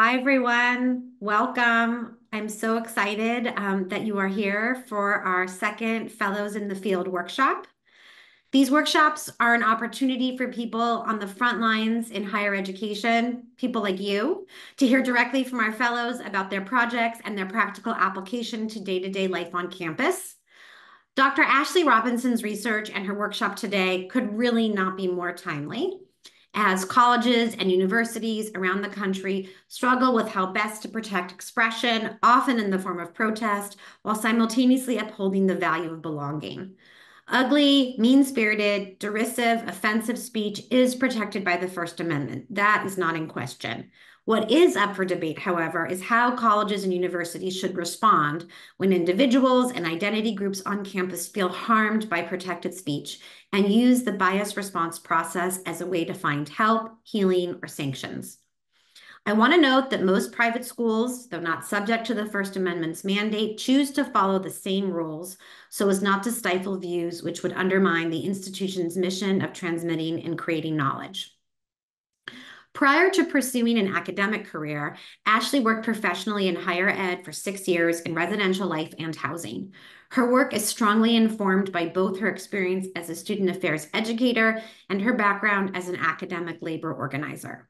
Hi, everyone. Welcome. I'm so excited that you are here for our second Fellows in the Field workshop. These workshops are an opportunity for people on the front lines in higher education, people like you, to hear directly from our fellows about their projects and their practical application to day-to-day life on campus. Dr. Ashley Robinson's research and her workshop today could really not be more timely, as colleges and universities around the country struggle with how best to protect expression, often in the form of protest, while simultaneously upholding the value of belonging. Ugly, mean-spirited, derisive, offensive speech is protected by the First Amendment. That is not in question. What is up for debate, however, is how colleges and universities should respond when individuals and identity groups on campus feel harmed by protected speech and use the bias response process as a way to find help, healing, or sanctions. I want to note that most private schools, though not subject to the First Amendment's mandate, choose to follow the same rules so as not to stifle views which would undermine the institution's mission of transmitting and creating knowledge. Prior to pursuing an academic career, Ashley worked professionally in higher ed for 6 years in residential life and housing. Her work is strongly informed by both her experience as a student affairs educator and her background as an academic labor organizer.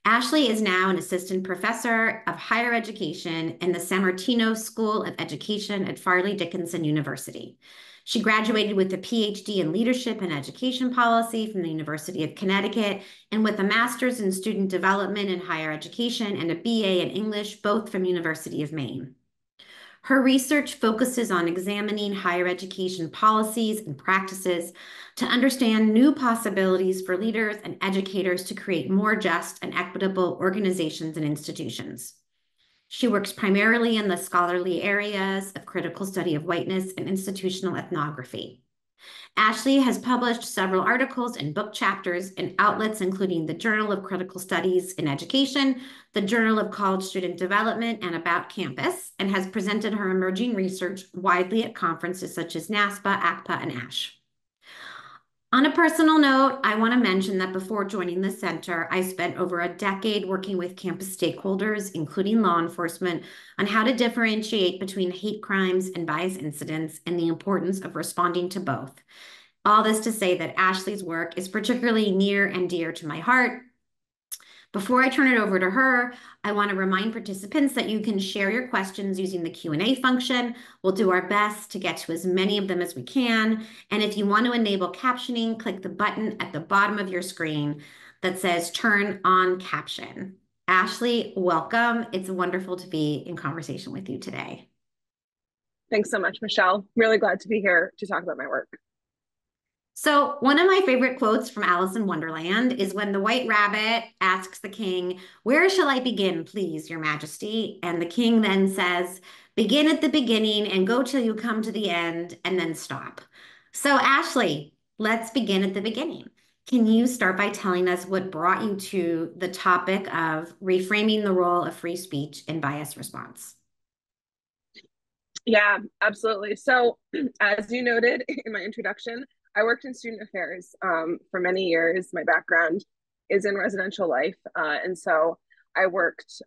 Ashley is now an assistant professor of higher education in the San Martino School of Education at Fairleigh Dickinson University. She graduated with a PhD in leadership and education policy from the University of Connecticut and with a master's in student development and higher education and a BA in English, both from University of Maine. Her research focuses on examining higher education policies and practices to understand new possibilities for leaders and educators to create more just and equitable organizations and institutions. She works primarily in the scholarly areas of critical study of whiteness and institutional ethnography. Ashley has published several articles and book chapters in outlets including the Journal of Critical Studies in Education, the Journal of College Student Development, and About Campus, and has presented her emerging research widely at conferences such as NASPA, ACPA, and ASH. On a personal note, I want to mention that before joining the center, I spent over a decade working with campus stakeholders, including law enforcement, on how to differentiate between hate crimes and bias incidents and the importance of responding to both. All this to say that Ashley's work is particularly near and dear to my heart. Before I turn it over to her, I want to remind participants that you can share your questions using the Q&A function. We'll do our best to get to as many of them as we can. And if you want to enable captioning, click the button at the bottom of your screen that says Turn on Caption. Ashley, welcome. It's wonderful to be in conversation with you today. Thanks so much, Michelle. Really glad to be here to talk about my work. So one of my favorite quotes from Alice in Wonderland is when the White Rabbit asks the king, "Where shall I begin, please, your majesty?" And the king then says, "Begin at the beginning and go till you come to the end and then stop." So Ashley, let's begin at the beginning. Can you start by telling us what brought you to the topic of reframing the role of free speech in bias response? Yeah, absolutely. So as you noted in my introduction, I worked in student affairs for many years. My background is in residential life. And so I worked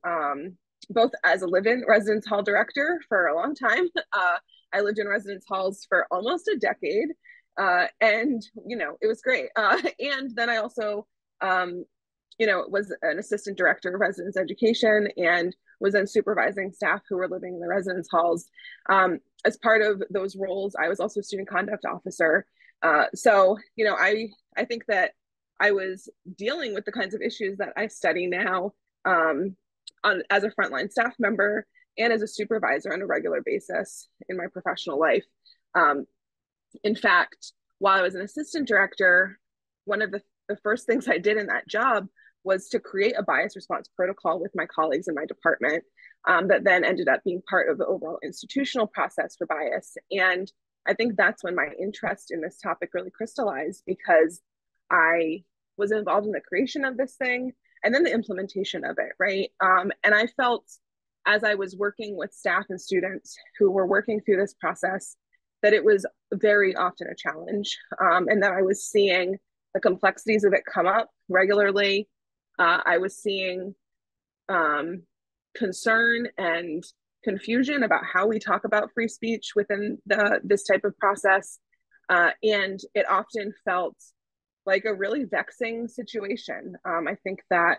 both as a live-in residence hall director for a long time. I lived in residence halls for almost a decade. And, it was great. And then I also, was an assistant director of residence education and was then supervising staff who were living in the residence halls. As part of those roles, I was also a student conduct officer. I think that I was dealing with the kinds of issues that I study now as a frontline staff member and as a supervisor on a regular basis in my professional life. In fact, while I was an assistant director, one of the first things I did in that job was to create a bias response protocol with my colleagues in my department that then ended up being part of the overall institutional process for bias. And I think that's when my interest in this topic really crystallized, because I was involved in the creation of this thing and then the implementation of it, right? And I felt, as I was working with staff and students who were working through this process, that it was very often a challenge, and that I was seeing the complexities of it come up regularly. I was seeing concern and confusion about how we talk about free speech within this type of process. And it often felt like a really vexing situation. I think that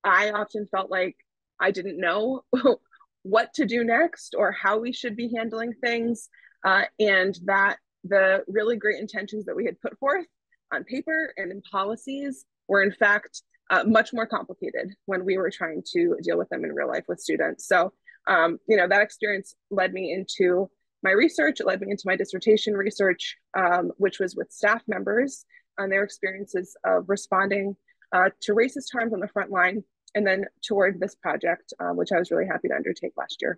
I often felt like I didn't know what to do next or how we should be handling things, and that the really great intentions that we had put forth on paper and in policies were in fact much more complicated when we were trying to deal with them in real life with students. So, that experience led me into my research. It led me into my dissertation research, which was with staff members on their experiences of responding to racist harms on the front line, and then toward this project, which I was really happy to undertake last year.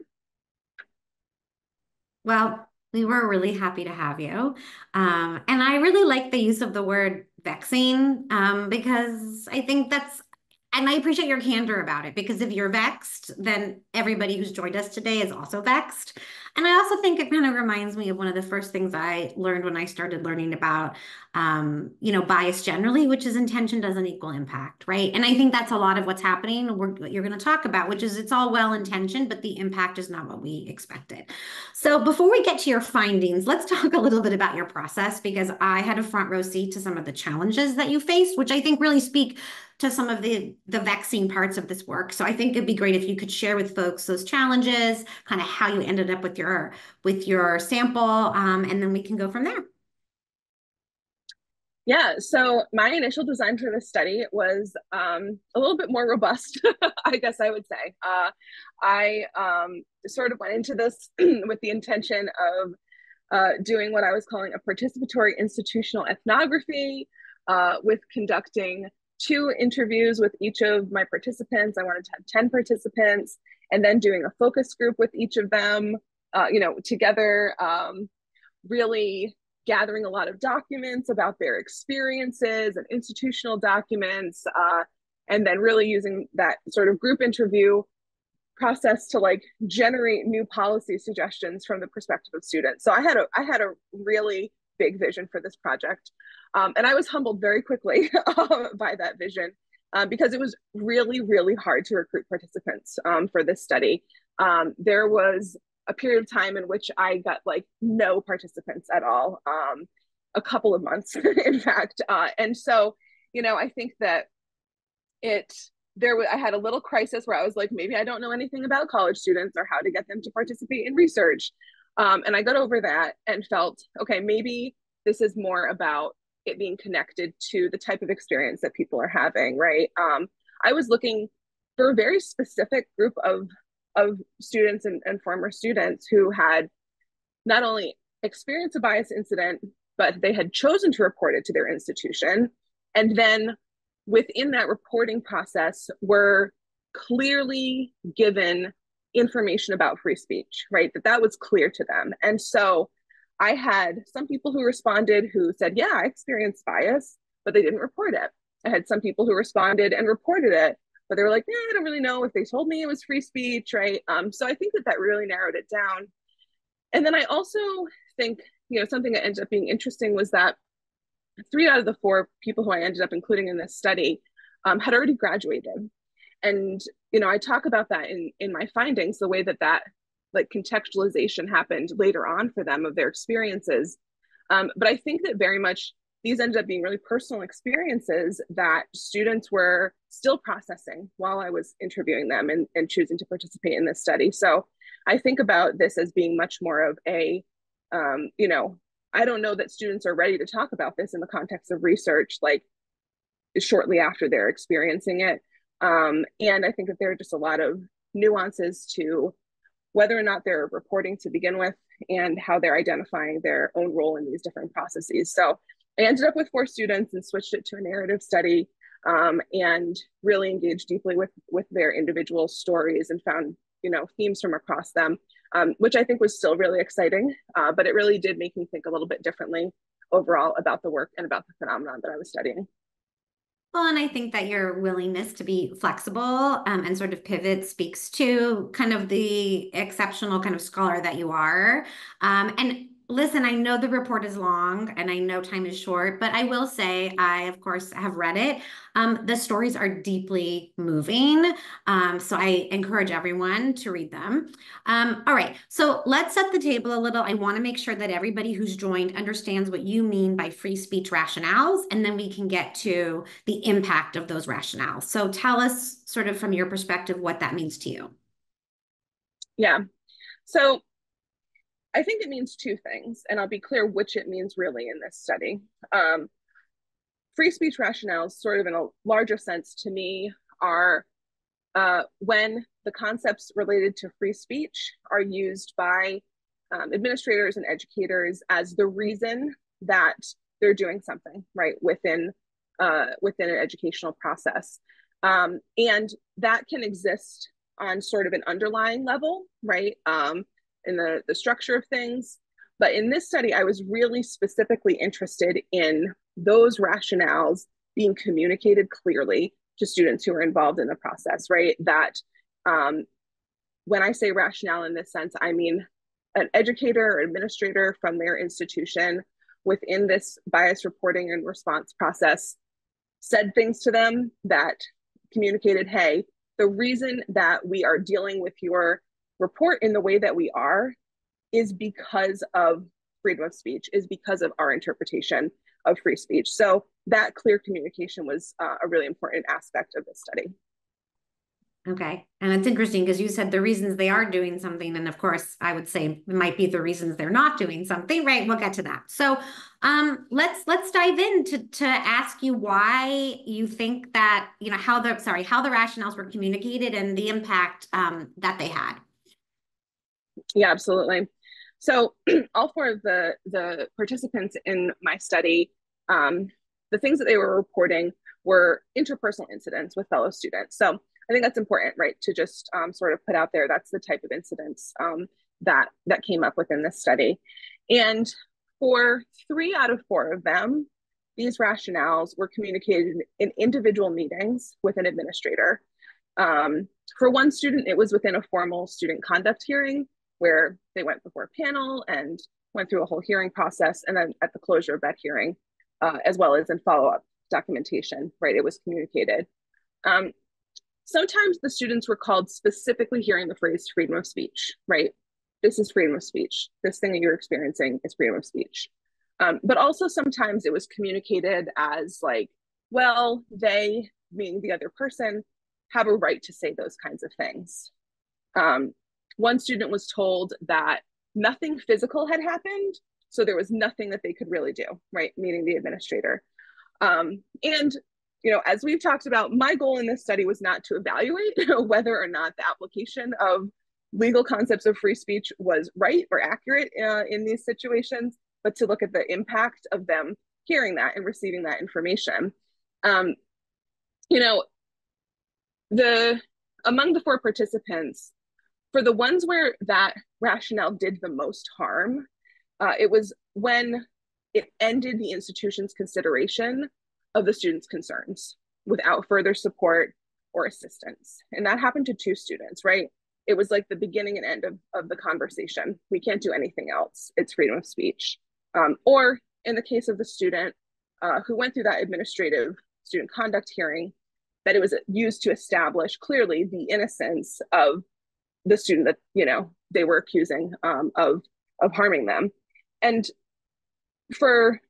Well, we were really happy to have you. And I really like the use of the word vexing, because I think and I appreciate your candor about it, because if you're vexed, then everybody who's joined us today is also vexed. And I also think it kind of reminds me of one of the first things I learned when I started learning about, bias generally, which is intention doesn't equal impact, right? And I think that's a lot of what's happening, what you're going to talk about, which is it's all well intentioned, but the impact is not what we expected. So before we get to your findings, let's talk a little bit about your process, because I had a front row seat to some of the challenges that you faced, which I think really speak to some of the vexing parts of this work. So I think it'd be great if you could share with folks those challenges, kind of how you ended up with your sample, and then we can go from there. Yeah, so my initial design for this study was a little bit more robust, I guess I would say. I sort of went into this with the intention of doing what I was calling a participatory institutional ethnography, with conducting 2 interviews with each of my participants. I wanted to have 10 participants, and then doing a focus group with each of them, together, really gathering a lot of documents about their experiences and institutional documents, and then really using that sort of group interview process to like generate new policy suggestions from the perspective of students. So I had a really big vision for this project, and I was humbled very quickly by that vision, because it was really, really hard to recruit participants for this study. There was a period of time in which I got like no participants at all, a couple of months, in fact. And so, I think that I had a little crisis where I was like, maybe I don't know anything about college students or how to get them to participate in research. And I got over that and felt, okay, maybe this is more about it being connected to the type of experience that people are having, right? I was looking for a very specific group of students and former students who had not only experienced a bias incident, but they had chosen to report it to their institution. And then within that reporting process were clearly given information about free speech, right? That was clear to them. And so I had some people who responded who said, yeah, I experienced bias, but they didn't report it. I had some people who responded and reported it, but they were like, I don't really know if they told me it was free speech, right? So I think that really narrowed it down. And then I also think, something that ended up being interesting was that 3 out of the 4 people who I ended up including in this study had already graduated. And, I talk about that in my findings, the way that like contextualization happened later on for them of their experiences. But I think that very much these ended up being really personal experiences that students were still processing while I was interviewing them and choosing to participate in this study. So I think about this as being much more of a, I don't know that students are ready to talk about this in the context of research, like shortly after they're experiencing it. And I think that there are just a lot of nuances to whether or not they're reporting to begin with and how they're identifying their own role in these different processes. So I ended up with 4 students and switched it to a narrative study, and really engaged deeply with their individual stories and found, themes from across them, which I think was still really exciting. But it really did make me think a little bit differently overall about the work and about the phenomenon that I was studying. Well, and I think that your willingness to be flexible, and sort of pivot speaks to kind of the exceptional kind of scholar that you are. And Listen, I know the report is long and I know time is short, but I will say I, of course, have read it. The stories are deeply moving. So I encourage everyone to read them. All right, so let's set the table a little. I want to make sure that everybody who's joined understands what you mean by free speech rationales, and then we can get to the impact of those rationales. So tell us, sort of from your perspective, what that means to you. Yeah. So I think it means two things, and I'll be clear which it means really in this study. Um, Free speech rationales, sort of in a larger sense to me, are when the concepts related to free speech are used by administrators and educators as the reason that they're doing something right within an educational process, and that can exist on sort of an underlying level, right, in the structure of things. But in this study, I was really specifically interested in those rationales being communicated clearly to students who are involved in the process, right? That um, when I say rationale in this sense, I mean an educator or administrator from their institution within this bias reporting and response process said things to them that communicated, hey, the reason that we are dealing with your report in the way that we are is because of freedom of speech, is because of our interpretation of free speech. So that clear communication was a really important aspect of this study. Okay. And it's interesting because you said the reasons they are doing something. And of course, I would say it might be the reasons they're not doing something, right? We'll get to that. So let's dive in to ask you why you think that, how the rationales were communicated and the impact that they had. Yeah, absolutely. So all four of the participants in my study, the things that they were reporting were interpersonal incidents with fellow students. So I think that's important, right, to just sort of put out there. That's the type of incidents that came up within this study. And for 3 out of 4 of them, these rationales were communicated in individual meetings with an administrator. For one student, it was within a formal student conduct hearing where they went before a panel and went through a whole hearing process. And then at the closure of that hearing, as well as in follow-up documentation, right, it was communicated. Sometimes the students were called specifically hearing the phrase freedom of speech, right? This is freedom of speech. This thing that you're experiencing is freedom of speech. But also sometimes it was communicated as like, well, they, meaning the other person, have a right to say those kinds of things. One student was told that nothing physical had happened, so there was nothing that they could really do, right? Meaning the administrator. And as we've talked about, my goal in this study was not to evaluate whether or not the application of legal concepts of free speech was right or accurate in these situations, but to look at the impact of them hearing that and receiving that information. You know, among the 4 participants, for the ones where that rationale did the most harm, it was when it ended the institution's consideration of the students' concerns without further support or assistance. And that happened to 2 students, right? It was like the beginning and end of the conversation. We can't do anything else. It's freedom of speech. Or in the case of the student who went through that administrative student conduct hearing, that it was used to establish clearly the innocence of the student that they were accusing of harming them. And for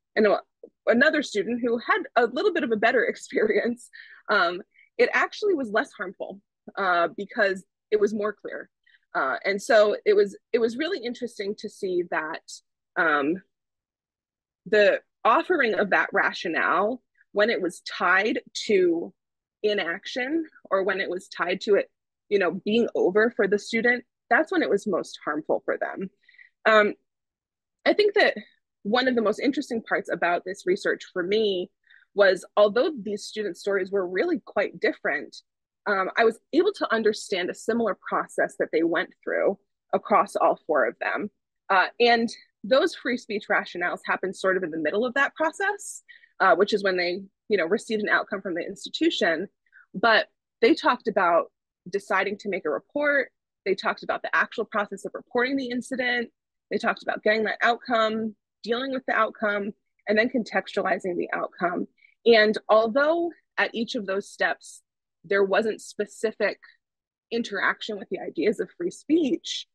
another student who had a little bit of a better experience, it actually was less harmful because it was more clear. And so it was really interesting to see that the offering of that rationale, when it was tied to inaction or when it was tied to it being over for the student, that's when it was most harmful for them. I think that one of the most interesting parts about this research for me was, although these student stories were really quite different, I was able to understand a similar process that they went through across all 4 of them. And those free speech rationales happened sort of in the middle of that process, which is when they received an outcome from the institution. But they talked about deciding to make a report. They talked about the actual process of reporting the incident. They talked about getting that outcome, dealing with the outcome, and then contextualizing the outcome. And although at each of those steps, there wasn't specific interaction with the ideas of free speech,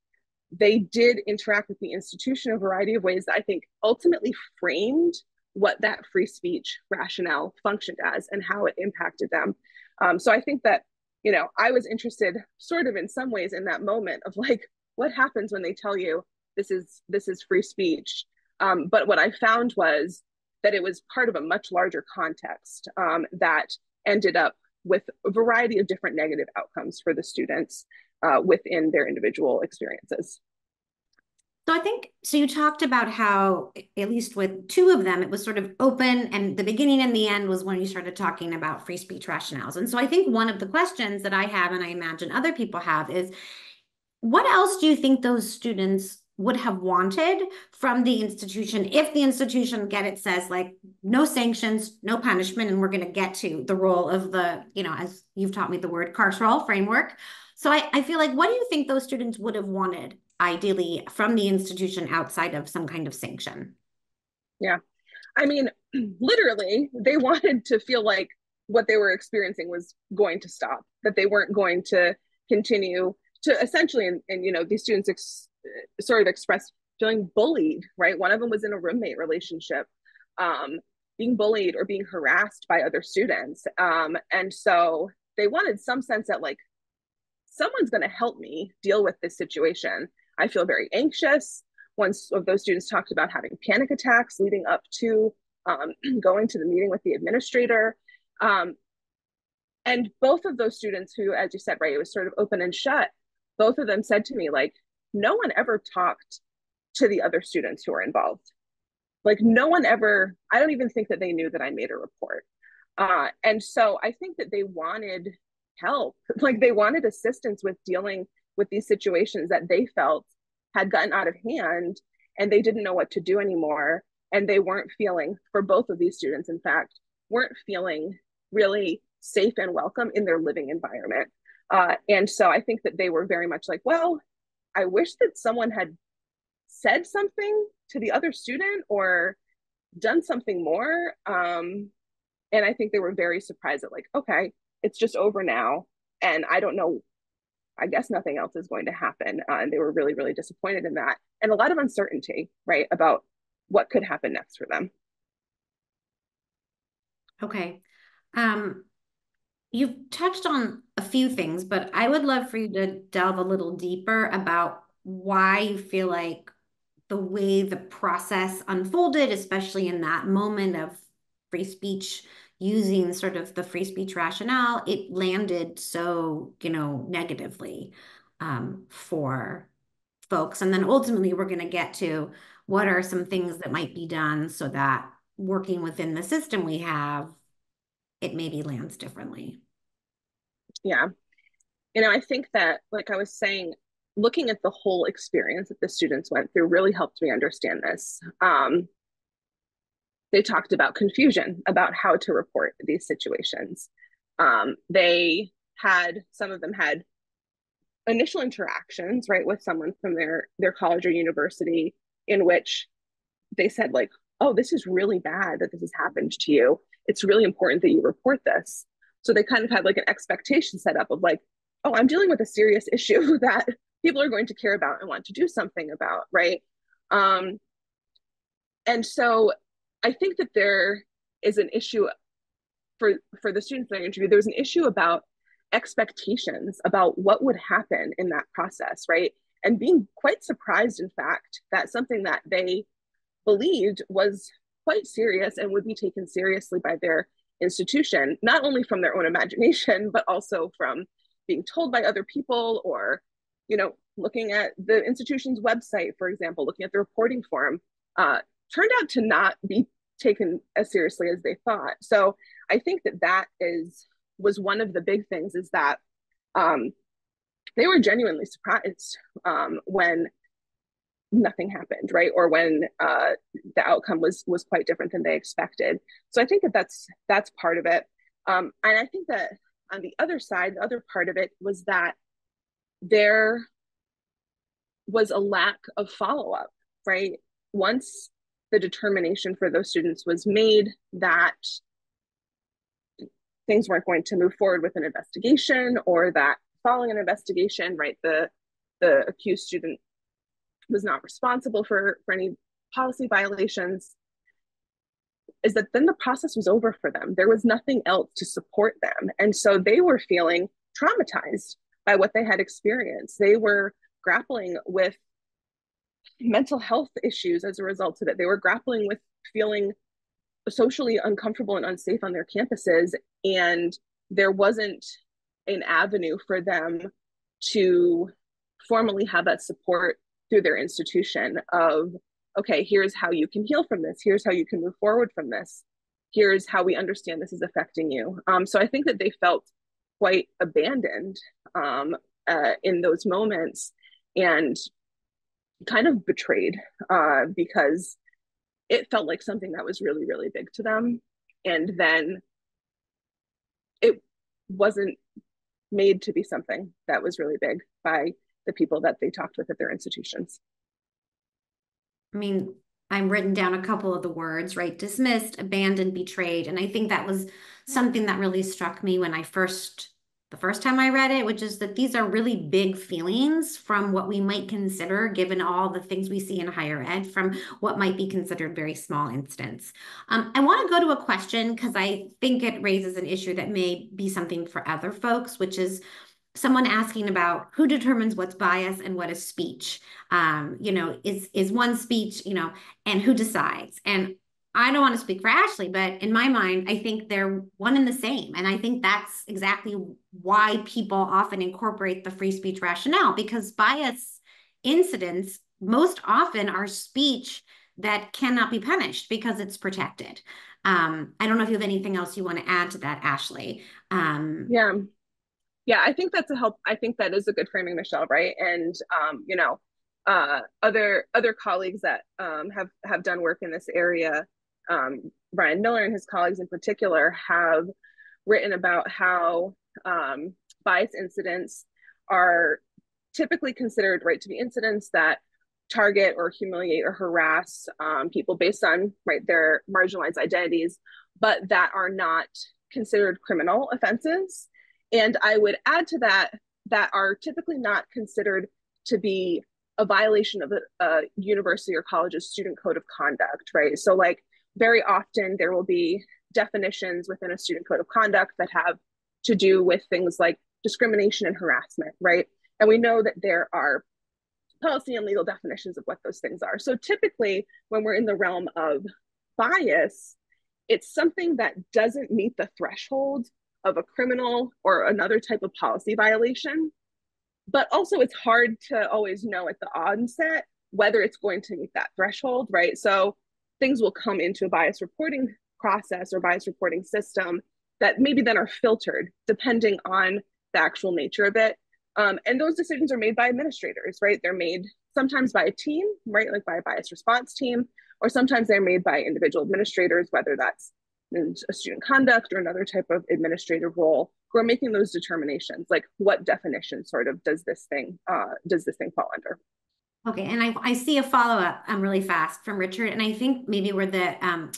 they did interact with the institution in a variety of ways that I think ultimately framed what that free speech rationale functioned as and how it impacted them. So I think that, you know, I was interested sort of in some ways in that moment of like, what happens when they tell you this is free speech? But what I found was that it was part of a much larger context that ended up with a variety of different negative outcomes for the students within their individual experiences. So I think, so you talked about how, at least with two of them, it was sort of open, and the beginning and the end was when you started talking about free speech rationales. And so I think one of the questions that I have, and I imagine other people have, is what else do you think those students would have wanted from the institution if the institution, again, it says like no sanctions, no punishment, and we're going to get to the role of the, you know, as you've taught me the word carceral framework. So I feel like, what do you think those students would have wanted ideally from the institution outside of some kind of sanction? Yeah. I mean, literally, they wanted to feel like what they were experiencing was going to stop, that they weren't going to continue to essentially, and you know, these students sort of expressed feeling bullied, right? One of them was in a roommate relationship, being bullied or being harassed by other students. And so they wanted some sense that like, someone's going to help me deal with this situation. I feel very anxious. One of those students talked about having panic attacks leading up to going to the meeting with the administrator. And both of those students who, as you said, right, it was sort of open and shut, both of them said to me, like, no one ever talked to the other students who were involved. Like, no one ever, I don't even think that they knew that I made a report. And so I think that they wanted help, like, they wanted assistance with dealing with these situations that they felt had gotten out of hand and they didn't know what to do anymore. And they weren't feeling, for both of these students, in fact, weren't feeling really safe and welcome in their living environment. And so I think that they were very much like, well, I wish that someone had said something to the other student or done something more. And I think they were very surprised that, like, okay, it's just over now. And I don't know, I guess nothing else is going to happen. And they were really, really disappointed in that. And a lot of uncertainty, right, about what could happen next for them. Okay. Um, you've touched on a few things, but I would love for you to delve a little deeper about why you feel like the way the process unfolded, especially in that moment of free speech, using sort of the free speech rationale, it landed so, you know, negatively for folks. And then ultimately, we're going to get to what are some things that might be done so that working within the system we have, it maybe lands differently. Yeah. You know, I think that, like I was saying, looking at the whole experience that the students went through really helped me understand this. They talked about confusion about how to report these situations. They had, some of them had initial interactions, right, with someone from their college or university in which they said, like, oh, this is really bad that this has happened to you. It's really important that you report this. So they kind of had like an expectation set up of like, oh, I'm dealing with a serious issue that people are going to care about and want to do something about, right? Um, and so I think that there is an issue for the students that I interviewed. There was an issue about expectations about what would happen in that process, right? And being quite surprised, in fact, that something that they believed was quite serious and would be taken seriously by their institution, not only from their own imagination, but also from being told by other people or, you know, looking at the institution's website, for example, looking at the reporting form, turned out to not be taken as seriously as they thought. So I think that was one of the big things, is that they were genuinely surprised when nothing happened, right? Or when the outcome was quite different than they expected. So I think that that's part of it. And I think that on the other side, the other part of it was that there was a lack of follow-up, right? Once the determination for those students was made that things weren't going to move forward with an investigation, or that following an investigation, right, the accused student was not responsible for any policy violations, is that then the process was over for them. There was nothing else to support them. And so they were feeling traumatized by what they had experienced. They were grappling with mental health issues as a result of it. They were grappling with feeling socially uncomfortable and unsafe on their campuses. And there wasn't an avenue for them to formally have that support through their institution of, okay, here's how you can heal from this. Here's how you can move forward from this. Here's how we understand this is affecting you. So I think that they felt quite abandoned in those moments, and kind of betrayed because it felt like something that was really, really big to them. And then it wasn't made to be something that was really big by the people that they talked with at their institutions. I mean, I'm written down a couple of the words, right? Dismissed, abandoned, betrayed. And I think that was something that really struck me when the first time I read it, which is that these are really big feelings from what we might consider, given all the things we see in higher ed, from what might be considered very small incidents. I want to go to a question because I think it raises an issue that may be something for other folks, which is someone asking about who determines what's bias and what is speech. Is one speech, and who decides? And I don't want to speak for Ashley, but in my mind, I think they're one and the same. And I think that's exactly why people often incorporate the free speech rationale, because bias incidents most often are speech that cannot be punished because it's protected. I don't know if you have anything else you want to add to that, Ashley. Yeah. Yeah, I think that's a help. I think that is a good framing, Michelle, right? And other colleagues that have done work in this area, Brian Miller and his colleagues in particular, have written about how bias incidents are typically considered, right, to be incidents that target or humiliate or harass people based on, right, their marginalized identities, but that are not considered criminal offenses. And I would add to that, that are typically not considered to be a violation of a university or college's student code of conduct, right? So like very often there will be definitions within a student code of conduct that have to do with things like discrimination and harassment, right? And we know that there are policy and legal definitions of what those things are. So typically when we're in the realm of bias, it's something that doesn't meet the threshold of a criminal or another type of policy violation. But also it's hard to always know at the onset whether it's going to meet that threshold, right? So things will come into a bias reporting process or bias reporting system that maybe then are filtered depending on the actual nature of it. And those decisions are made by administrators, right? They're made sometimes by a team, right? Like by a bias response team, or sometimes they're made by individual administrators, whether that's in a student conduct or another type of administrative role, who are making those determinations. Like what definition sort of does this thing fall under? Okay, and I see a follow-up really fast from Richard, and I think maybe where the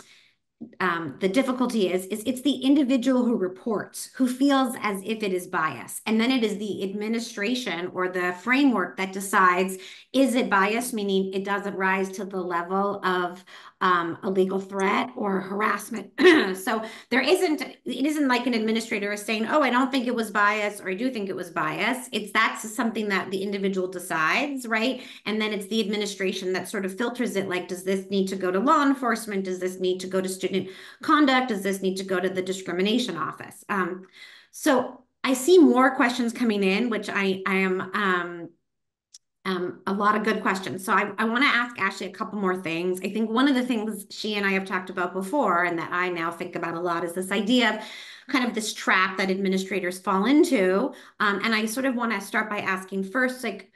difficulty is it's the individual who reports, who feels as if it is bias. And then it is the administration or the framework that decides, is it bias, meaning it doesn't rise to the level of a legal threat or harassment. So it isn't like an administrator is saying, oh, I don't think it was bias, or I do think it was bias. That's something that the individual decides, right? And then it's the administration that sort of filters it, like, does this need to go to law enforcement? Does this need to go to student conduct? Does this need to go to the discrimination office? So I see more questions coming in, which I am a lot of good questions. So I want to ask Ashley a couple more things. I think one of the things she and I have talked about before, and that I now think about a lot, is this idea of kind of this trap that administrators fall into. And I sort of want to start by asking first, like,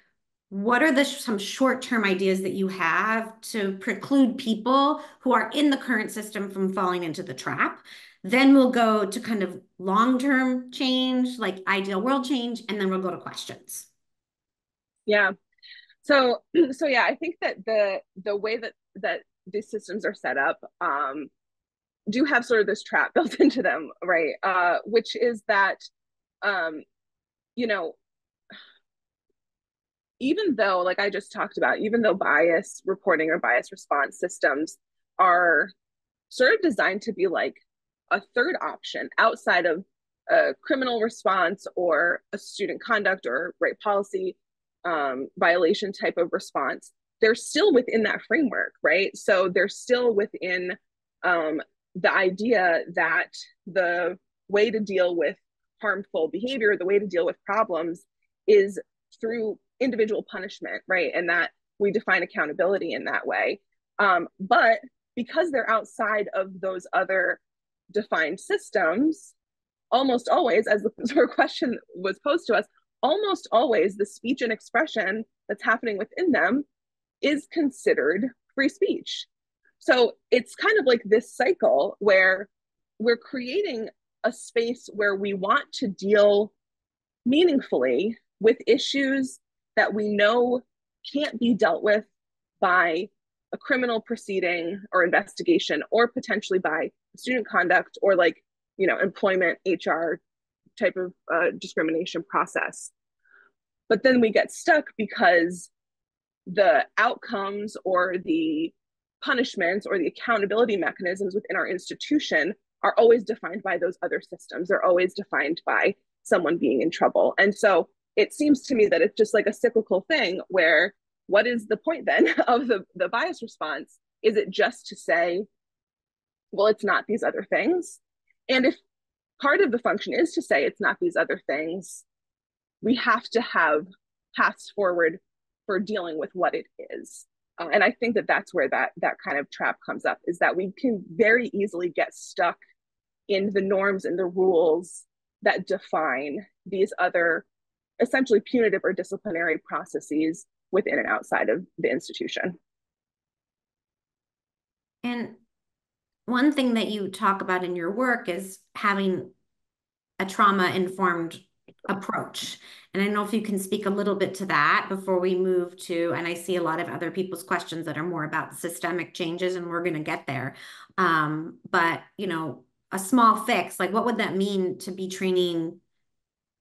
what are some short-term ideas that you have to preclude people who are in the current system from falling into the trap? Then we'll go to kind of long-term change, like ideal world change, and then we'll go to questions. Yeah. So yeah, I think that the way that these systems are set up do have sort of this trap built into them, right? Which is that um, you know, even though, like I just talked about, even though bias reporting or bias response systems are sort of designed to be like a third option outside of a criminal response or a student conduct or right policy violation type of response, they're still within that framework, right? So they're still within um, the idea that the way to deal with harmful behavior, the way to deal with problems is through individual punishment, right? And that we define accountability in that way. But because they're outside of those other defined systems, almost always, as the sort of question was posed to us, almost always the speech and expression that's happening within them is considered free speech. So it's kind of like this cycle where we're creating a space where we want to deal meaningfully with issues that we know can't be dealt with by a criminal proceeding or investigation, or potentially by student conduct or like, employment HR type of discrimination process. But then we get stuck because the outcomes or the punishments or the accountability mechanisms within our institution are always defined by those other systems. They're always defined by someone being in trouble. And so it seems to me that it's just like a cyclical thing where what is the point then of the bias response? Is it just to say, well, it's not these other things? And if part of the function is to say it's not these other things, we have to have paths forward for dealing with what it is. And I think that that's where that kind of trap comes up, is that we can very easily get stuck in the norms and the rules that define these other essentially punitive or disciplinary processes within and outside of the institution. And one thing that you talk about in your work is having a trauma-informed approach. And I don't know if you can speak a little bit to that before we move to, and I see a lot of other people's questions that are more about systemic changes, and we're going to get there. But, a small fix, like what would that mean to be training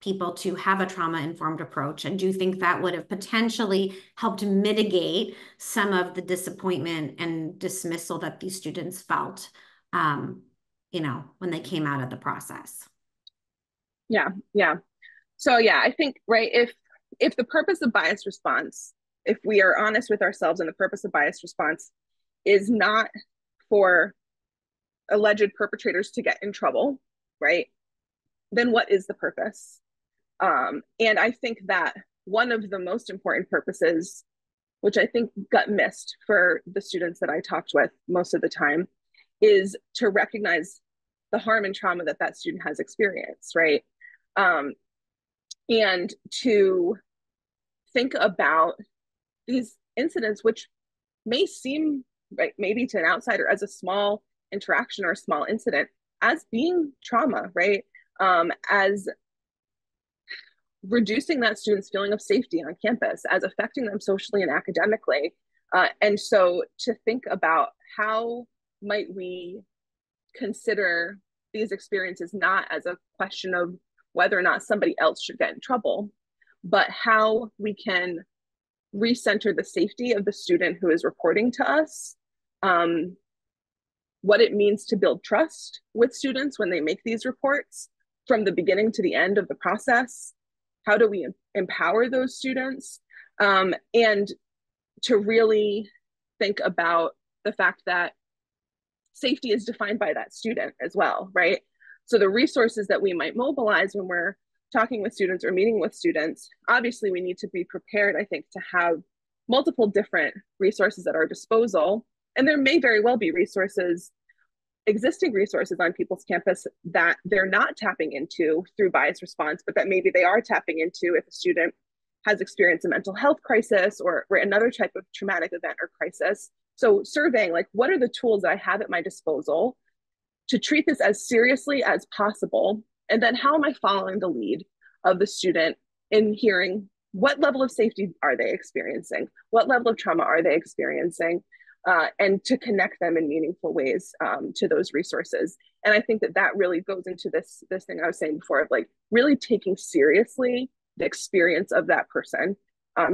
people to have a trauma-informed approach? And do you think that would have potentially helped mitigate some of the disappointment and dismissal that these students felt, when they came out of the process? Yeah, yeah. So yeah, I think, right, if the purpose of bias response, if we are honest with ourselves and the purpose of bias response is not for alleged perpetrators to get in trouble, right? Then what is the purpose? And I think that one of the most important purposes, which I think got missed for the students that I talked with most of the time, is to recognize the harm and trauma that that student has experienced, right? And to think about these incidents, which may seem, right, maybe to an outsider as a small interaction or a small incident, as being trauma, right? As reducing that student's feeling of safety on campus, as affecting them socially and academically. And so to think about how might we consider these experiences not as a question of whether or not somebody else should get in trouble, but how we can recenter the safety of the student who is reporting to us, what it means to build trust with students when they make these reports from the beginning to the end of the process. How do we empower those students? And to really think about the fact that safety is defined by that student as well, right? So the resources that we might mobilize when we're talking with students or meeting with students, obviously we need to be prepared, I think, to have multiple different resources at our disposal. And there may very well be existing resources on people's campus that they're not tapping into through bias response, but that maybe they are tapping into if a student has experienced a mental health crisis or another type of traumatic event or crisis. So surveying, like, what are the tools that I have at my disposal to treat this as seriously as possible? And then how am I following the lead of the student in hearing what level of safety are they experiencing? What level of trauma are they experiencing? And to connect them in meaningful ways to those resources. And I think that that really goes into this thing I was saying before of like really taking seriously the experience of that person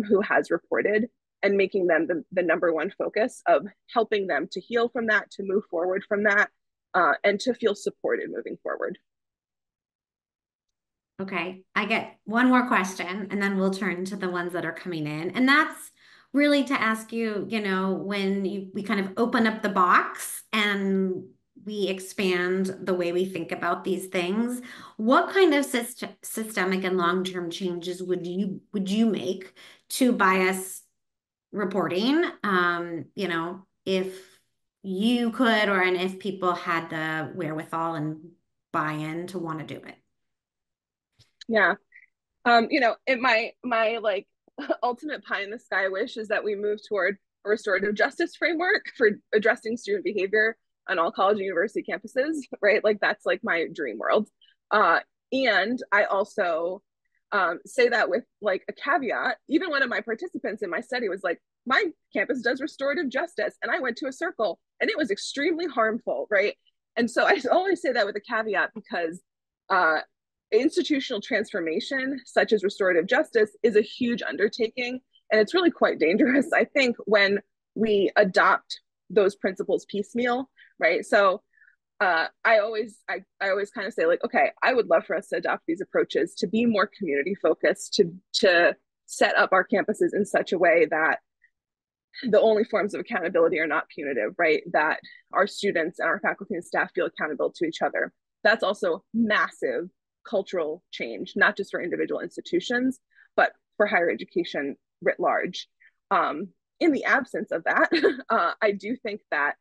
who has reported and making them the number one focus of helping them to heal from that, to move forward from that, and to feel supported moving forward. Okay, I get one more question and then we'll turn to the ones that are coming in. And that's really to ask you, when we kind of open up the box and we expand the way we think about these things, what kind of systemic and long-term changes would you make to bias reporting? If you could, or and if people had the wherewithal and buy-in to want to do it. Yeah. My like ultimate pie in the sky wish is that we move toward a restorative justice framework for addressing student behavior on all college and university campuses, right? Like that's like my dream world. Uh, and I also say that with like a caveat. Even one of my participants in my study was like, my campus does restorative justice, and I went to a circle, and it was extremely harmful, right? And so I always say that with a caveat because uh, institutional transformation, such as restorative justice, is a huge undertaking. And it's really quite dangerous, I think, when we adopt those principles piecemeal, right? So I always kind of say like, okay, I would love for us to adopt these approaches to be more community focused, to set up our campuses in such a way that the only forms of accountability are not punitive, right? That our students and our faculty and staff feel accountable to each other. That's also massive cultural change, not just for individual institutions, but for higher education writ large. In the absence of that, I do think that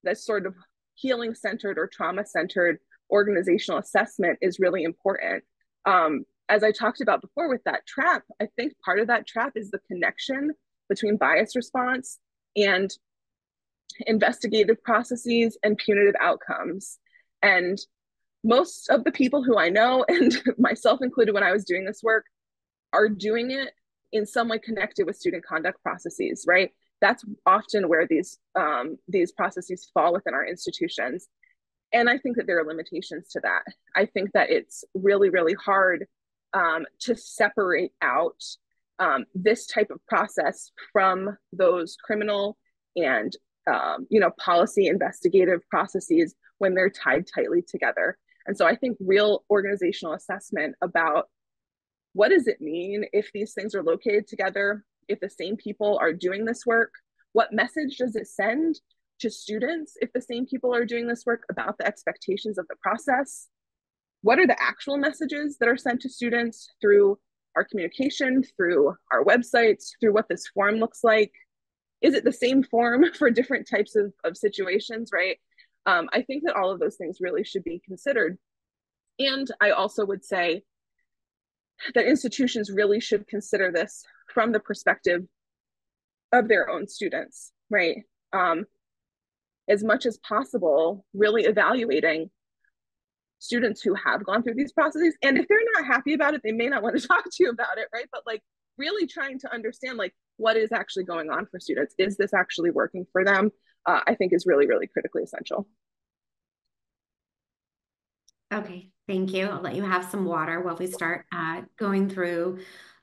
this sort of healing centered or trauma centered organizational assessment is really important. As I talked about before with that trap, I think part of that trap is the connection between bias response and investigative processes and punitive outcomes. And most of the people who I know, and myself included when I was doing this work, are doing it in some way connected with student conduct processes, right? That's often where these processes fall within our institutions. And I think that there are limitations to that. I think that it's really, really hard to separate out this type of process from those criminal and policy investigative processes when they're tied tightly together. And so I think real organizational assessment about what does it mean if these things are located together, if the same people are doing this work, what message does it send to students if the same people are doing this work about the expectations of the process? What are the actual messages that are sent to students through our communication, through our websites, through what this form looks like? Is it the same form for different types of situations, right? I think that all of those things really should be considered. And I also would say that institutions really should consider this from the perspective of their own students, right? As much as possible, really evaluating students who have gone through these processes. And if they're not happy about it, they may not want to talk to you about it, right? But like really trying to understand like what is actually going on for students. Is this actually working for them? I think is really, really critically essential. Okay, thank you. I'll let you have some water while we start going through,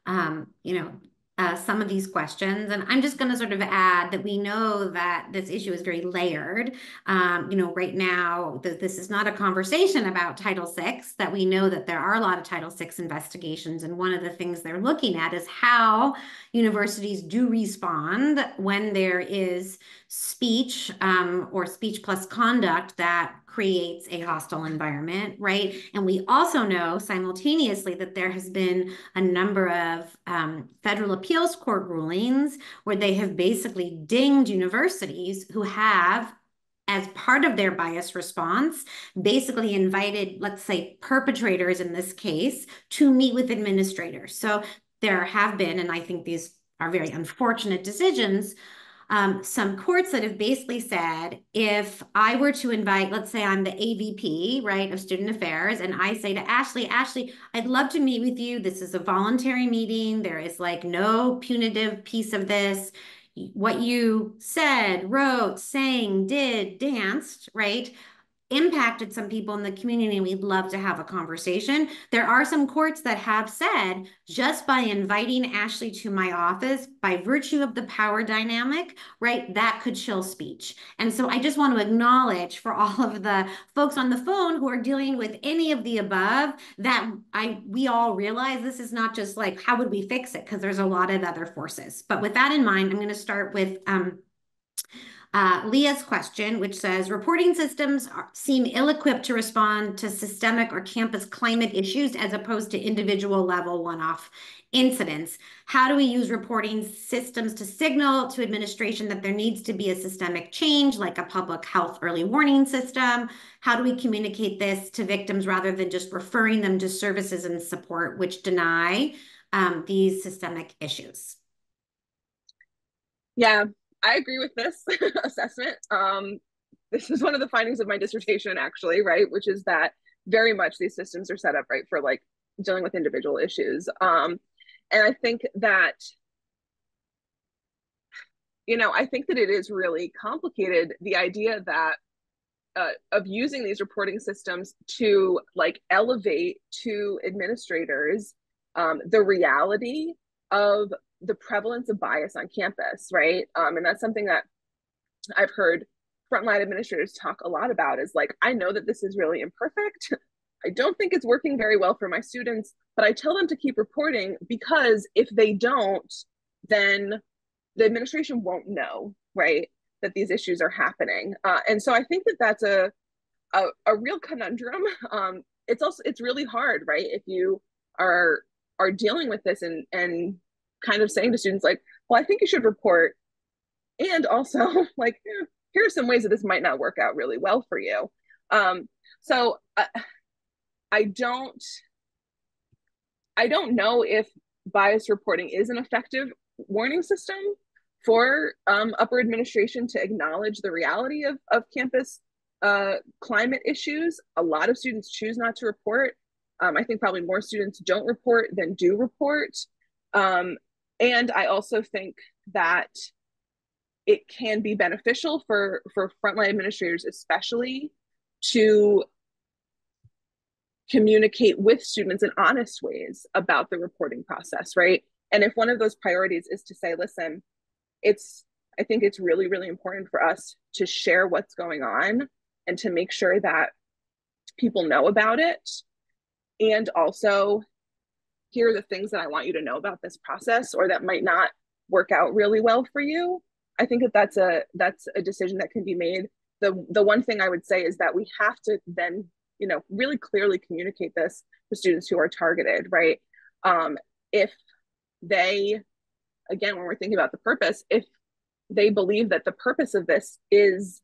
some of these questions. And I'm just going to sort of add that we know that this issue is very layered. Right now, this is not a conversation about Title VI, that we know that there are a lot of Title VI investigations. And one of the things they're looking at is how universities do respond when there is speech or speech plus conduct that creates a hostile environment, right? And we also know simultaneously that there has been a number of federal appeals court rulings where they have basically dinged universities who have, as part of their bias response, basically invited, let's say, perpetrators in this case, to meet with administrators. So there have been, and I think these are very unfortunate decisions, some courts that have basically said if I were to invite, let's say I'm the AVP, right, of student affairs, and I say to Ashley, Ashley, I'd love to meet with you. This is a voluntary meeting. There is like no punitive piece of this. What you said, wrote, sang, did, danced, right? Impacted some people in the community and we'd love to have a conversation. There are some courts that have said just by inviting Ashley to my office, by virtue of the power dynamic, right, that could chill speech. And so I just want to acknowledge for all of the folks on the phone who are dealing with any of the above that we all realize this is not just like how would we fix it, because there's a lot of other forces. But with that in mind, I'm going to start with Leah's question, which says, reporting systems seem ill-equipped to respond to systemic or campus climate issues as opposed to individual level one-off incidents. How do we use reporting systems to signal to administration that there needs to be a systemic change, like a public health early warning system? How do we communicate this to victims rather than just referring them to services and support which deny these systemic issues? Yeah, I agree with this assessment. This is one of the findings of my dissertation, actually, right? Which is that very much these systems are set up, right, for like dealing with individual issues. And I think that, I think that it is really complicated, the idea that of using these reporting systems to like elevate to administrators the reality of the prevalence of bias on campus, right? And that's something that I've heard frontline administrators talk a lot about is like, I know that this is really imperfect. I don't think it's working very well for my students, but I tell them to keep reporting because if they don't, then the administration won't know, right, that these issues are happening. And so I think that that's a real conundrum. It's really hard, right, if you are dealing with this and kind of saying to students like, well, I think you should report, and also like here are some ways that this might not work out really well for you. So I don't know if bias reporting is an effective warning system for upper administration to acknowledge the reality of campus climate issues. A lot of students choose not to report. I think probably more students don't report than do report. And I also think that it can be beneficial for frontline administrators, especially, to communicate with students in honest ways about the reporting process, right? And if one of those priorities is to say, listen, I think it's really, really important for us to share what's going on and to make sure that people know about it. And also, here are the things that I want you to know about this process or that might not work out really well for you. I think that that's a decision that can be made. The one thing I would say is that we have to then, really clearly communicate this to students who are targeted, right? If they, again, when we're thinking about the purpose, if they believe that the purpose of this is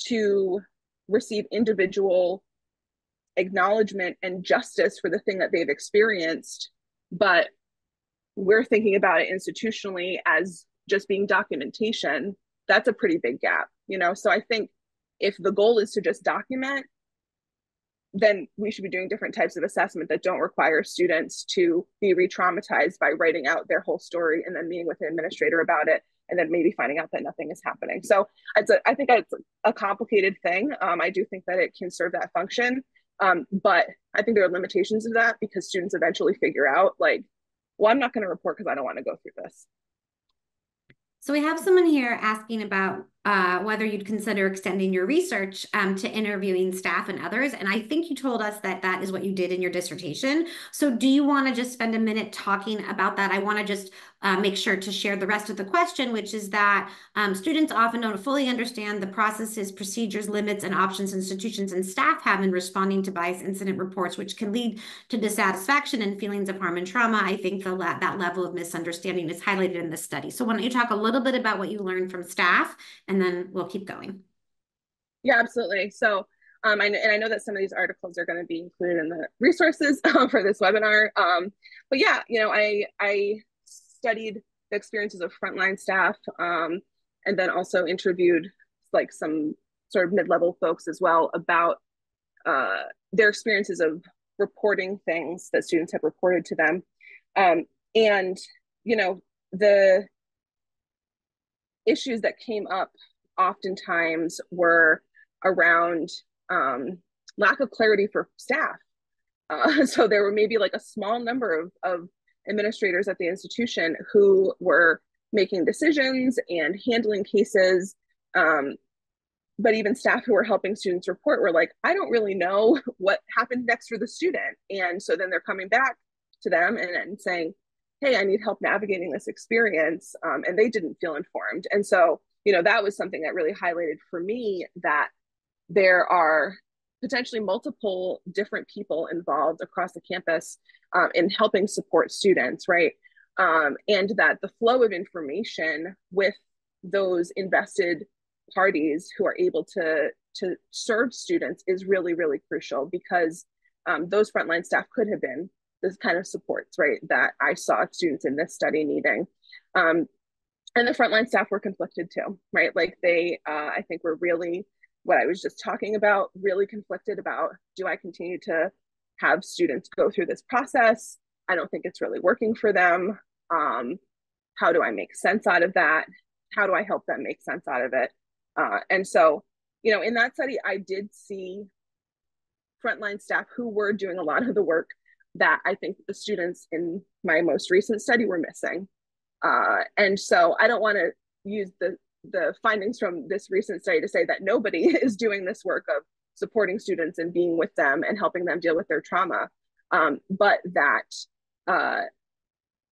to receive individual acknowledgement and justice for the thing that they've experienced, but we're thinking about it institutionally as just being documentation, that's a pretty big gap, So I think if the goal is to just document, then we should be doing different types of assessment that don't require students to be re-traumatized by writing out their whole story and then meeting with the administrator about it and then maybe finding out that nothing is happening. So I think it's a complicated thing. I do think that it can serve that function. But I think there are limitations to that because students eventually figure out like, well, I'm not going to report because I don't want to go through this. So we have someone here asking about whether you'd consider extending your research to interviewing staff and others. And I think you told us that that is what you did in your dissertation. So do you want to just spend a minute talking about that? I want to just make sure to share the rest of the question, which is that students often don't fully understand the processes, procedures, limits, and options institutions and staff have in responding to bias incident reports, which can lead to dissatisfaction and feelings of harm and trauma. I think that level of misunderstanding is highlighted in this study. So why don't you talk a little bit about what you learned from staff, and then we'll keep going. Yeah, absolutely. So, I know that some of these articles are going to be included in the resources for this webinar. But yeah, I studied the experiences of frontline staff and then also interviewed like some sort of mid-level folks as well about their experiences of reporting things that students have reported to them. And, you know, the issues that came up oftentimes were around lack of clarity for staff. So there were maybe like a small number of administrators at the institution who were making decisions and handling cases. But even staff who were helping students report were like, I don't really know what happened next for the student. And so then they're coming back to them and saying, hey, I need help navigating this experience. And they didn't feel informed. And so, you know, that was something that really highlighted for me that there are potentially multiple different people involved across the campus in helping support students, right? And that the flow of information with those invested parties who are able to serve students is really, really crucial, because those frontline staff could have been this kind of supports, right, that I saw students in this study needing. And the frontline staff were conflicted too, right? Like they, I think were really, what I was just talking about, really conflicted about, do I continue to have students go through this process? I don't think it's really working for them. How do I make sense out of that? How do I help them make sense out of it? And so, you know, in that study, I did see frontline staff who were doing a lot of the work that I think the students in my most recent study were missing. And so I don't want to use the findings from this recent study to say that nobody is doing this work of supporting students and being with them and helping them deal with their trauma. But that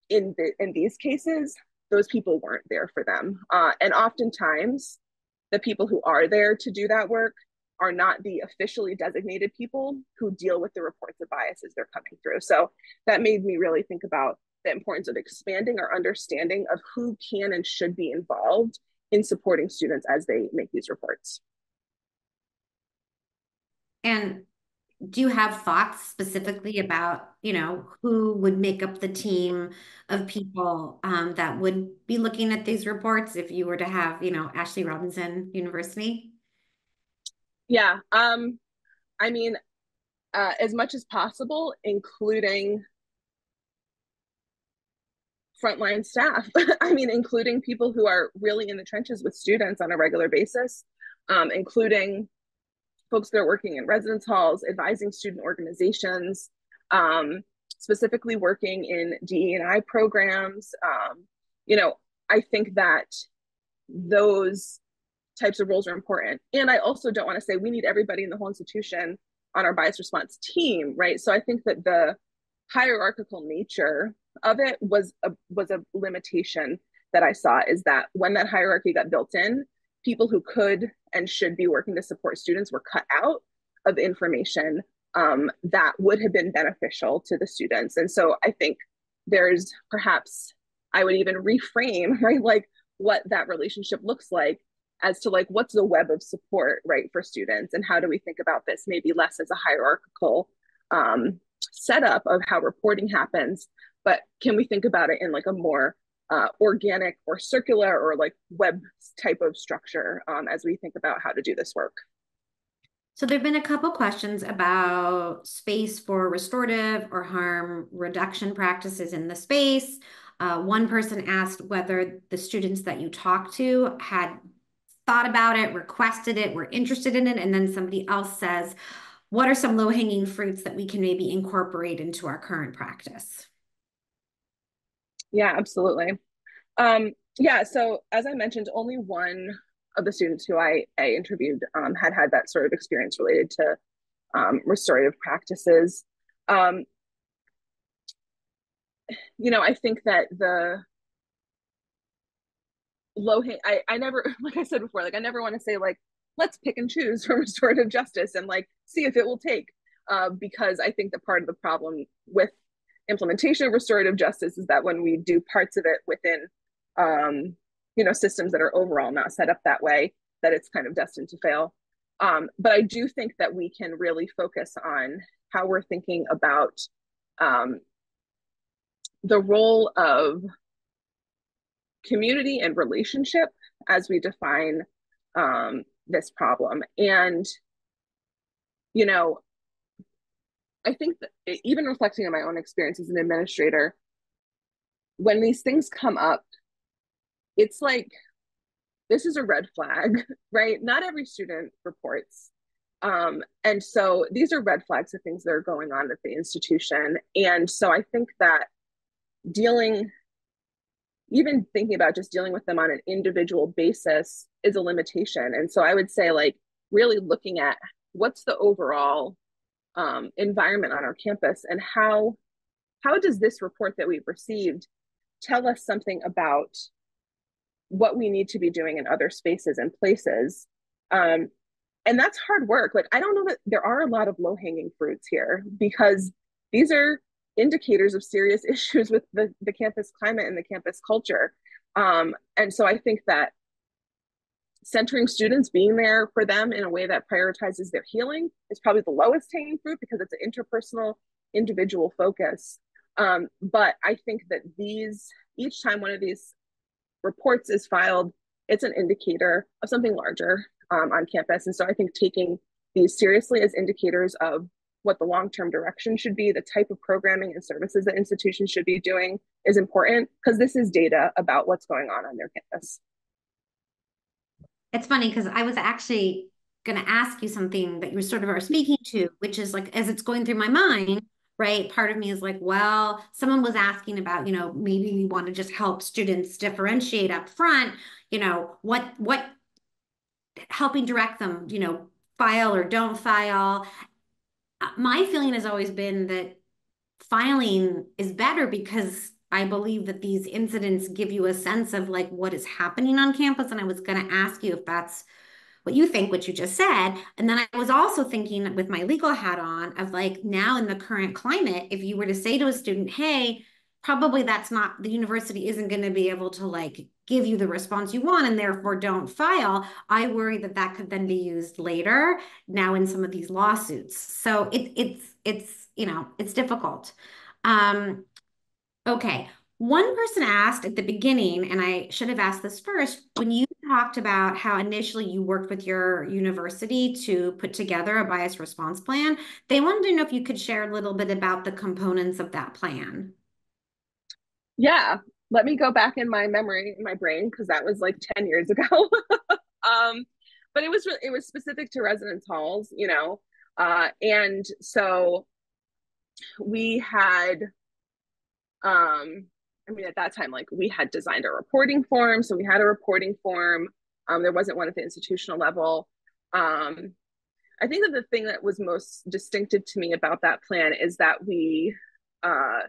in these cases, those people weren't there for them. And oftentimes, the people who are there to do that work are not the officially designated people who deal with the reports of biases they're coming through. So that made me really think about the importance of expanding our understanding of who can and should be involved in supporting students as they make these reports. And do you have thoughts specifically about, you know, who would make up the team of people that would be looking at these reports if you were to have, you know, Ashley Robinson University? Yeah, I mean, as much as possible, including frontline staff. I mean, including people who are really in the trenches with students on a regular basis, including folks that are working in residence halls, advising student organizations, specifically working in DE&I programs. You know, I think that those types of roles are important. And I also don't want to say we need everybody in the whole institution on our bias response team, right? So I think that the hierarchical nature of it was a limitation that I saw, is that when that hierarchy got built in, people who could and should be working to support students were cut out of information that would have been beneficial to the students. And so I think there's perhaps, I would even reframe, right, like what that relationship looks like as to like, what's the web of support, right, for students, and how do we think about this maybe less as a hierarchical setup of how reporting happens, but can we think about it in like a more organic or circular or like web type of structure as we think about how to do this work. So there've been a couple questions about space for restorative or harm reduction practices in the space. One person asked whether the students that you talked to had thought about it, requested it, were interested in it, and then somebody else says, what are some low-hanging fruits that we can maybe incorporate into our current practice? Yeah, absolutely. Yeah, so as I mentioned, only one of the students who I interviewed had that sort of experience related to restorative practices. You know, I think that the I never, like I said before, like I never want to say like, let's pick and choose from restorative justice and like see if it will take, because I think that part of the problem with implementation of restorative justice is that when we do parts of it within you know, systems that are overall not set up that way, that it's kind of destined to fail. But I do think that we can really focus on how we're thinking about the role of community and relationship as we define this problem. And, you know, I think that even reflecting on my own experience as an administrator, when these things come up, it's like, this is a red flag, right? Not every student reports. And so these are red flags of things that are going on at the institution. And so I think that dealing, even thinking about just dealing with them on an individual basis is a limitation. And so I would say, like, really looking at what's the overall environment on our campus, and how does this report that we've received tell us something about what we need to be doing in other spaces and places. And that's hard work. Like, I don't know that there are a lot of low-hanging fruits here, because these are indicators of serious issues with the campus climate and the campus culture. And so I think that centering students, being there for them in a way that prioritizes their healing, is probably the lowest hanging fruit, because it's an interpersonal, individual focus. But I think that each time one of these reports is filed, it's an indicator of something larger on campus. And so I think taking these seriously as indicators of what the long-term direction should be, the type of programming and services that institutions should be doing, is important, because this is data about what's going on their campus. It's funny because I was actually going to ask you something that you sort of are speaking to, which is like, as it's going through my mind, right? Part of me is like, well, someone was asking about, maybe we want to just help students differentiate up front, what helping direct them, file or don't file. My feeling has always been that filing is better, because I believe that these incidents give you a sense of like what is happening on campus. And I was going to ask you if that's what you think, what you just said. And then I was also thinking, with my legal hat on, of like, now in the current climate, if you were to say to a student, hey, probably that's not, the university isn't going to be able to like give you the response you want, and therefore don't file. I worry that that could then be used later now in some of these lawsuits. So it's difficult. Um, Okay. One person asked at the beginning, and I should have asked this first, when you talked about how initially you worked with your university to put together a bias response plan, they wanted to know if you could share a little bit about the components of that plan. Yeah, let me go back in my memory, in my brain, because that was like 10 years ago. um, but it was specific to residence halls, and so we had, I mean, at that time, like, we had designed a reporting form, so we had a reporting form. There wasn't one at the institutional level. Um, I think that the thing that was most distinctive to me about that plan is that we uh,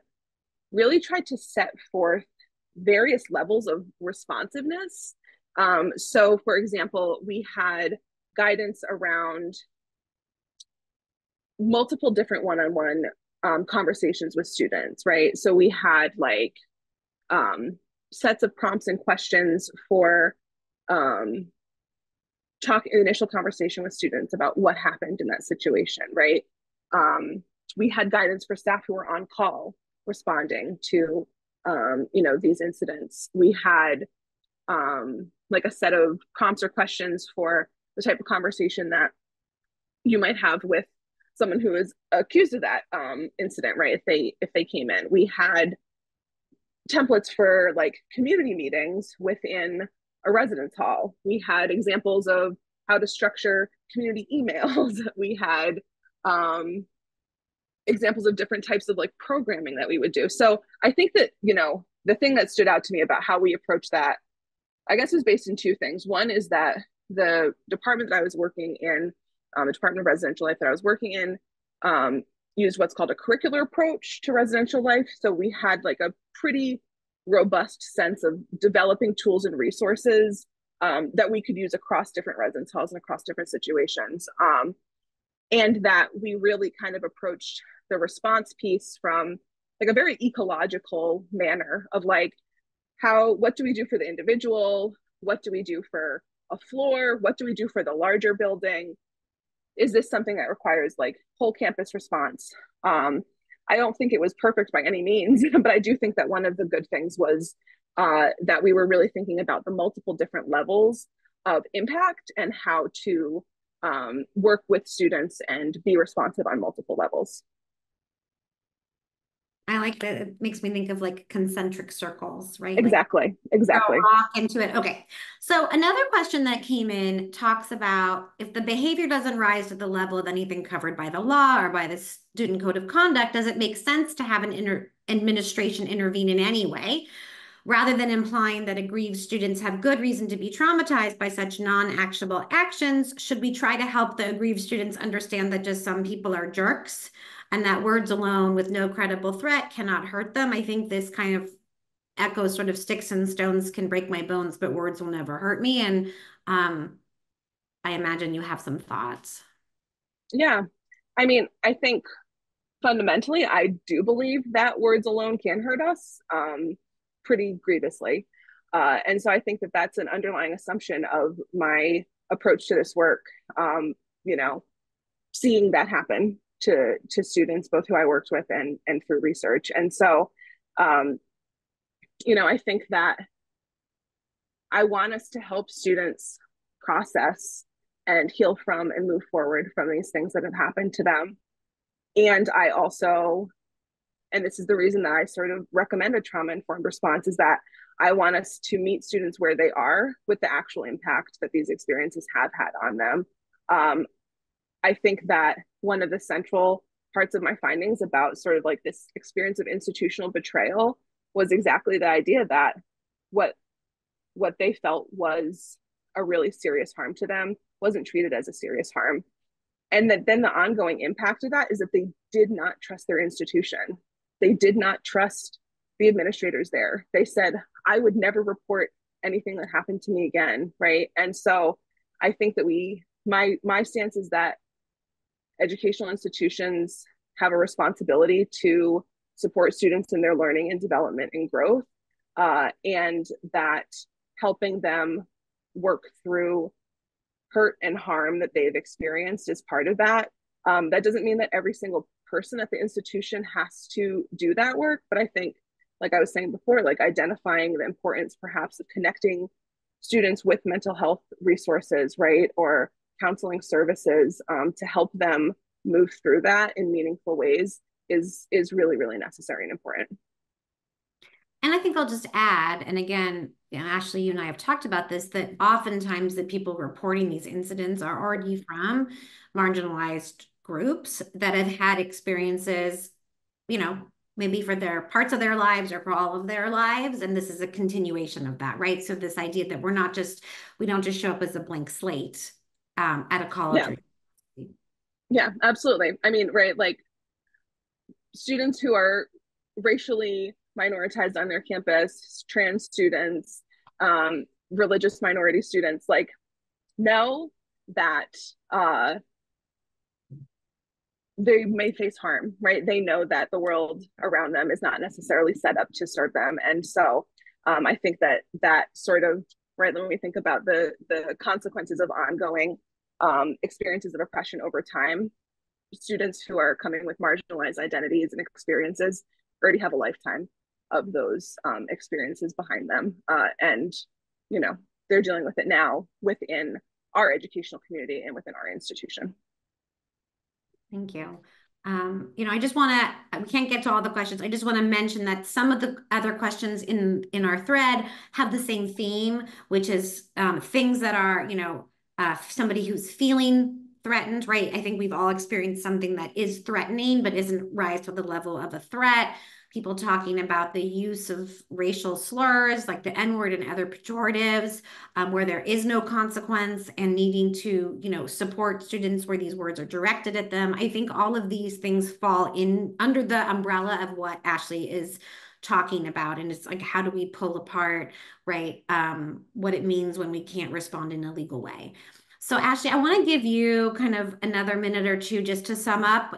really tried to set forth various levels of responsiveness. So, for example, we had guidance around multiple different one-on-one conversations with students, right? So we had like sets of prompts and questions for um, initial conversation with students about what happened in that situation, right? We had guidance for staff who were on call responding to these incidents. We had like a set of prompts or questions for the type of conversation that you might have with someone who is accused of that incident, right? If they came in, we had templates for like community meetings within a residence hall. We had examples of how to structure community emails. We had examples of different types of like programming that we would do. So I think that, the thing that stood out to me about how we approach that, I guess, is based in two things. One is that the department that I was working in, the Department of Residential Life that I was working in, used what's called a curricular approach to residential life. So we had like a pretty robust sense of developing tools and resources that we could use across different residence halls and across different situations. And that we really kind of approached the response piece from like a very ecological manner of like, what do we do for the individual? What do we do for a floor? What do we do for the larger building? Is this something that requires like whole campus response? I don't think it was perfect by any means, but I do think that one of the good things was that we were really thinking about the multiple different levels of impact and how to work with students and be responsive on multiple levels. I like that. It makes me think of like concentric circles, right? Like Exactly, throw a exactly. rock into it. Okay. So another question that came in talks about if the behavior doesn't rise to the level of anything covered by the law or by the student code of conduct, does it make sense to have an administration intervene in any way? Rather than implying that aggrieved students have good reason to be traumatized by such non-actionable actions, should we try to help the aggrieved students understand that just some people are jerks and that words alone with no credible threat cannot hurt them? I think this kind of echoes sort of sticks and stones can break my bones, but words will never hurt me. And um, I imagine you have some thoughts. Yeah. I mean, I think fundamentally, I do believe that words alone can hurt us pretty grievously. And so I think that that's an underlying assumption of my approach to this work. You know, seeing that happen to students, both who I worked with and through research. And so, um, I think that I want us to help students process and heal from and move forward from these things that have happened to them. And I also, and this is the reason that I sort of recommend a trauma informed response, is that I want us to meet students where they are with the actual impact that these experiences have had on them. I think that one of the central parts of my findings about sort of like this experience of institutional betrayal was exactly the idea that what what they felt was a really serious harm to them wasn't treated as a serious harm. And that then the ongoing impact of that is that they did not trust their institution. They did not trust the administrators there. They said, I would never report anything that happened to me again. Right. And so I think that my stance is that educational institutions have a responsibility to support students in their learning and development and growth, and that helping them work through hurt and harm that they've experienced is part of that. That doesn't mean that every single person at the institution has to do that work, but I think, like I was saying before, like identifying the importance perhaps of connecting students with mental health resources, right, or counseling services to help them move through that in meaningful ways is really really necessary and important. And I think I'll just add, and again, Ashley, you and I have talked about this, that oftentimes the people reporting these incidents are already from marginalized groups that have had experiences, you know, maybe for their parts of their lives or for all of their lives. And this is a continuation of that, right? So this idea that we don't just show up as a blank slate at a college Yeah, or yeah, absolutely. I mean, right, like students who are racially minoritized on their campus, trans students, religious minority students, like know that uh, they may face harm, right? They know that the world around them is not necessarily set up to serve them, and so I think that that sort of right when we think about the consequences of ongoing experiences of oppression over time, students who are coming with marginalized identities and experiences already have a lifetime of those experiences behind them, and they're dealing with it now within our educational community and within our institution. Thank you. I just want to, we can't get to all the questions. I just want to mention that some of the other questions in our thread have the same theme, which is things that are, somebody who's feeling threatened, right? I think we've all experienced something that is threatening, but isn't rise to the level of a threat. People talking about the use of racial slurs like the N-word and other pejoratives, where there is no consequence and needing to, support students where these words are directed at them. I think all of these things fall in under the umbrella of what Ashley is talking about. And it's like, how do we pull apart, right? What it means when we can't respond in a legal way. So Ashley, I want to give you kind of another minute or two just to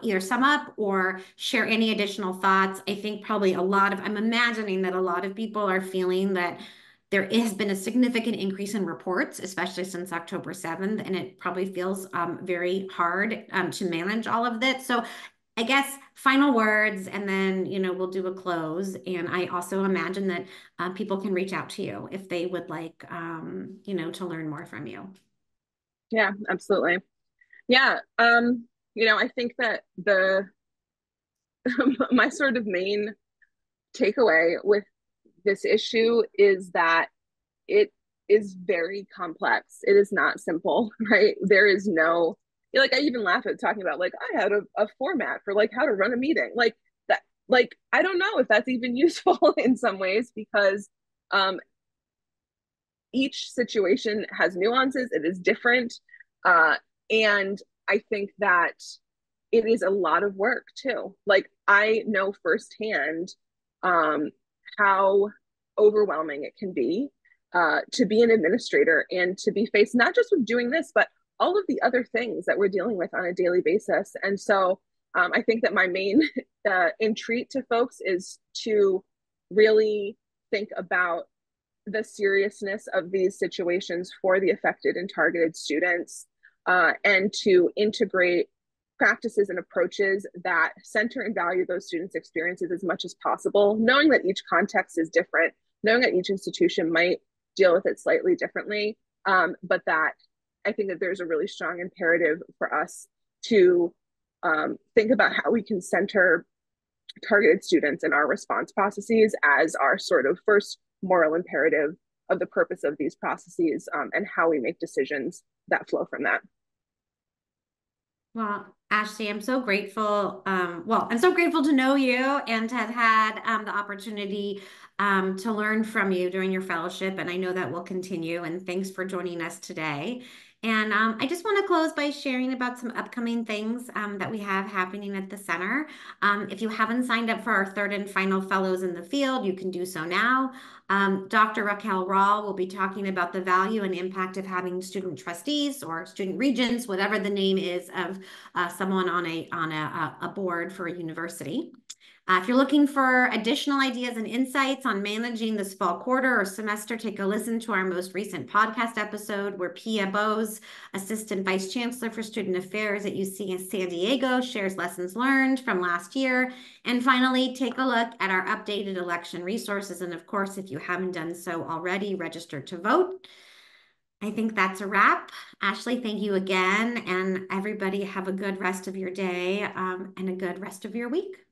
either sum up or share any additional thoughts. I think probably I'm imagining that a lot of people are feeling that there has been a significant increase in reports, especially since October 7th, and it probably feels very hard to manage all of that. So I guess final words, and then, we'll do a close. And I also imagine that people can reach out to you if they would like, to learn more from you. Yeah, absolutely. Yeah. I think that the my sort of main takeaway with this issue is that it is very complex. It is not simple, right? There is no, like, I even laugh at talking about, like, I had a format for like how to run a meeting. Like that, like, I don't know if that's even useful in some ways because um, each situation has nuances, it is different. Uh, and I think that it is a lot of work too. Like I know firsthand um, how overwhelming it can be to be an administrator and to be faced not just with doing this, but all of the other things that we're dealing with on a daily basis. And so I think that my main entreat to folks is to really think about the seriousness of these situations for the affected and targeted students, and to integrate practices and approaches that center and value those students' experiences as much as possible, knowing that each context is different, knowing that each institution might deal with it slightly differently, but that I think that there's a really strong imperative for us to think about how we can center targeted students in our response processes as our sort of first moral imperative of the purpose of these processes, and how we make decisions that flow from that. Well, Ashley, I'm so grateful. I'm so grateful to know you and to have had the opportunity to learn from you during your fellowship. And I know that will continue. And thanks for joining us today. And I just want to close by sharing about some upcoming things that we have happening at the center. If you haven't signed up for our third and final fellows in the field, you can do so now. Dr. Raquel Rawl will be talking about the value and impact of having student trustees or student regents, whatever the name is of someone on a board for a university. If you're looking for additional ideas and insights on managing this fall quarter or semester, take a listen to our most recent podcast episode where Pia Bose, Assistant Vice Chancellor for Student Affairs at UC San Diego, shares lessons learned from last year. And finally, take a look at our updated election resources. And of course, if you haven't done so already, register to vote. I think that's a wrap. Ashley, thank you again. And everybody have a good rest of your day and a good rest of your week.